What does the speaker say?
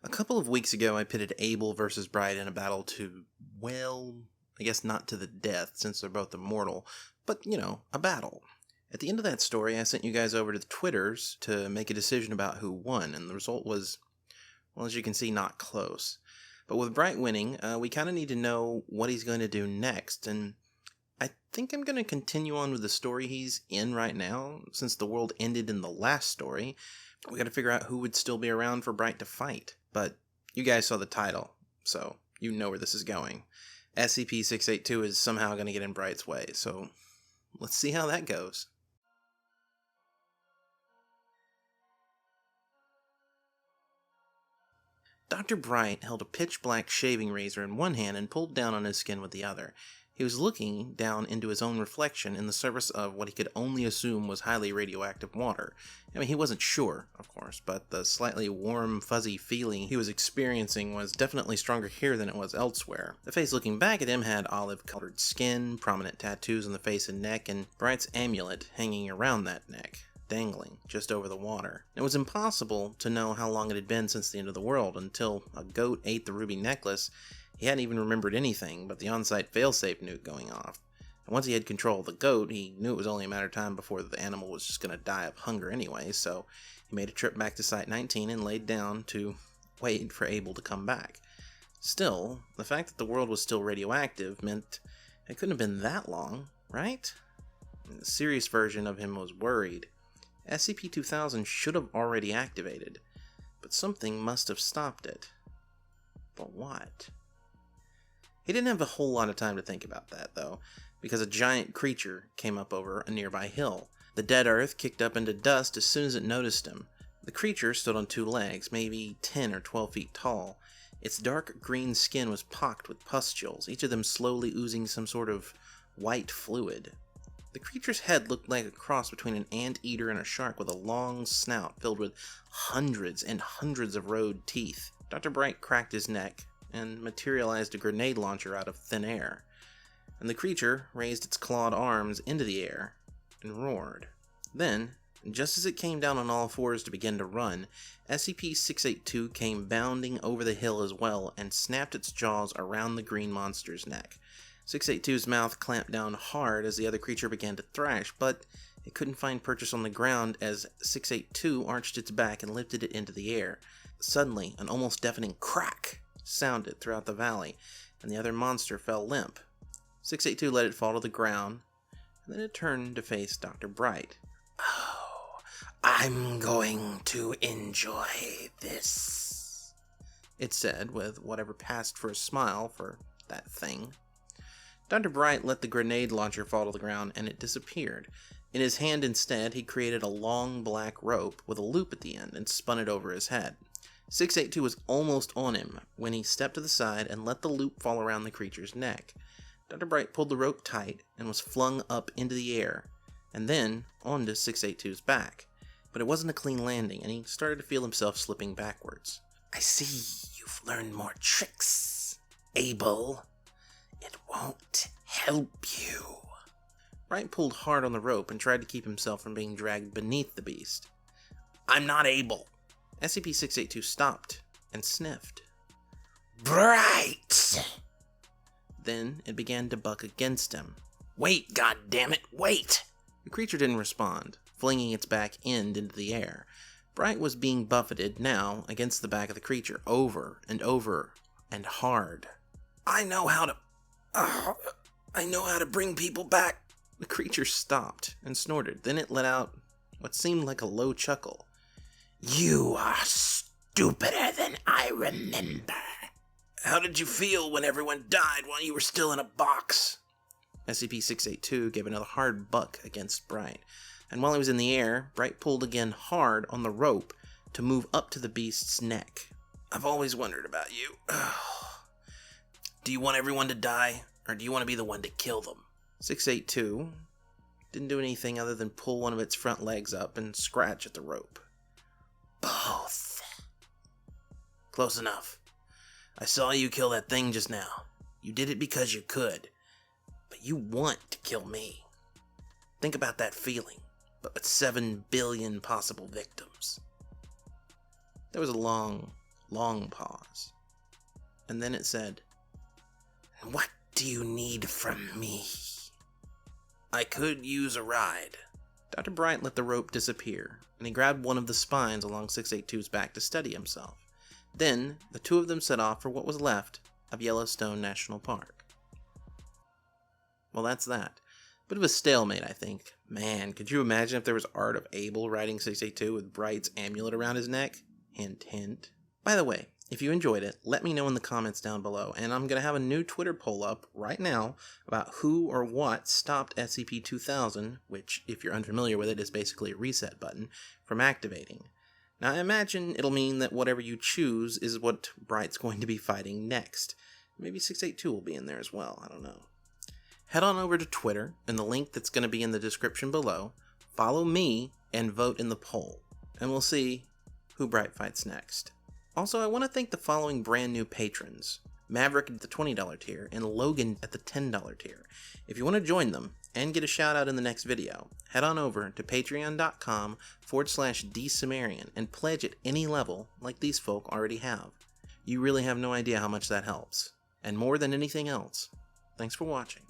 A couple of weeks ago, I pitted Abel versus Bright in a battle to, well, I guess not to the death, since they're both immortal, but, a battle. At the end of that story, I sent you guys over to the Twitters to make a decision about who won, and the result was, well, as you can see, not close. But with Bright winning, we kind of need to know what he's going to do next, and I think I'm going to continue on with the story he's in right now, since the world ended in the last story. We got to figure out who would still be around for Bright to fight. But you guys saw the title, so you know where this is going. SCP-682 is somehow going to get in Bright's way, so let's see how that goes. Dr. Bright held a pitch-black shaving razor in one hand and pulled down on his skin with the other. He was looking down into his own reflection in the surface of what he could only assume was highly radioactive water. I mean, he wasn't sure, of course, but the slightly warm, fuzzy feeling he was experiencing was definitely stronger here than it was elsewhere. The face looking back at him had olive-colored skin, prominent tattoos on the face and neck, and Bright's amulet hanging around that neck, dangling just over the water. It was impossible to know how long it had been since the end of the world until a goat ate the ruby necklace. He hadn't even remembered anything but the on-site failsafe nuke going off. And once he had control of the goat, he knew it was only a matter of time before the animal was just going to die of hunger anyway, so he made a trip back to Site 19 and laid down to wait for Abel to come back. Still, the fact that the world was still radioactive meant it couldn't have been that long, right? And the serious version of him was worried. SCP-2000 should have already activated, but something must have stopped it. But what? He didn't have a whole lot of time to think about that, though, because a giant creature came up over a nearby hill. The dead earth kicked up into dust as soon as it noticed him. The creature stood on two legs, maybe 10 or 12 feet tall. Its dark green skin was pocked with pustules, each of them slowly oozing some sort of white fluid. The creature's head looked like a cross between an anteater and a shark with a long snout filled with hundreds and hundreds of road teeth. Dr. Bright cracked his neck and materialized a grenade launcher out of thin air, and the creature raised its clawed arms into the air and roared. Then, just as it came down on all fours to begin to run, SCP-682 came bounding over the hill as well and snapped its jaws around the green monster's neck. 682's mouth clamped down hard as the other creature began to thrash, but it couldn't find purchase on the ground as 682 arched its back and lifted it into the air. Suddenly, an almost deafening crack sounded throughout the valley, and the other monster fell limp. 682 let it fall to the ground, and then it turned to face Dr. Bright. "Oh, I'm going to enjoy this," it said, with whatever passed for a smile for that thing. Dr. Bright let the grenade launcher fall to the ground, and it disappeared. In his hand instead, he created a long black rope with a loop at the end and spun it over his head. 682 was almost on him when he stepped to the side and let the loop fall around the creature's neck. Dr. Bright pulled the rope tight and was flung up into the air, and then onto 682's back. But it wasn't a clean landing, and he started to feel himself slipping backwards. "I see you've learned more tricks, Abel. It won't help you." Bright pulled hard on the rope and tried to keep himself from being dragged beneath the beast. "I'm not able." SCP-682 stopped and sniffed. "Bright!" Then it began to buck against him. "Wait, goddammit, wait!" The creature didn't respond, flinging its back end into the air. Bright was being buffeted now against the back of the creature, over and over and hard. I know how to bring people back." The creature stopped and snorted. Then it let out what seemed like a low chuckle. "You are stupider than I remember. How did you feel when everyone died while you were still in a box?" SCP-682 gave another hard buck against Bright, and while he was in the air, Bright pulled again hard on the rope to move up to the beast's neck. "I've always wondered about you. Do you want everyone to die, or do you want to be the one to kill them?" 682 didn't do anything other than pull one of its front legs up and scratch at the rope. "Both." "Close enough. I saw you kill that thing just now. You did it because you could. But you want to kill me. Think about that feeling, but with 7 billion possible victims." There was a long, Long pause. And then it said, "What do you need from me? I could use a ride." Dr. Bright let the rope disappear, and he grabbed one of the spines along 682's back to steady himself. Then, the two of them set off for what was left of Yellowstone National Park. Well, that's that. Bit of a stalemate, I think. Man, could you imagine if there was art of Abel riding 682 with Bright's amulet around his neck? Hint, hint. By the way, if you enjoyed it, let me know in the comments down below, and I'm going to have a new Twitter poll up right now about who or what stopped SCP-2000, which, if you're unfamiliar with it, is basically a reset button, from activating. Now, I imagine it'll mean that whatever you choose is what Bright's going to be fighting next. Maybe 682 will be in there as well, I don't know. Head on over to Twitter, and the link that's going to be in the description below. Follow me, and vote in the poll, and we'll see who Bright fights next. Also, I want to thank the following brand new patrons: Maverick at the $20 tier, and Logan at the $10 tier. If you want to join them, and get a shout out in the next video, head on over to patreon.com/DCimmerian and pledge at any level like these folk already have. You really have no idea how much that helps. And more than anything else, thanks for watching.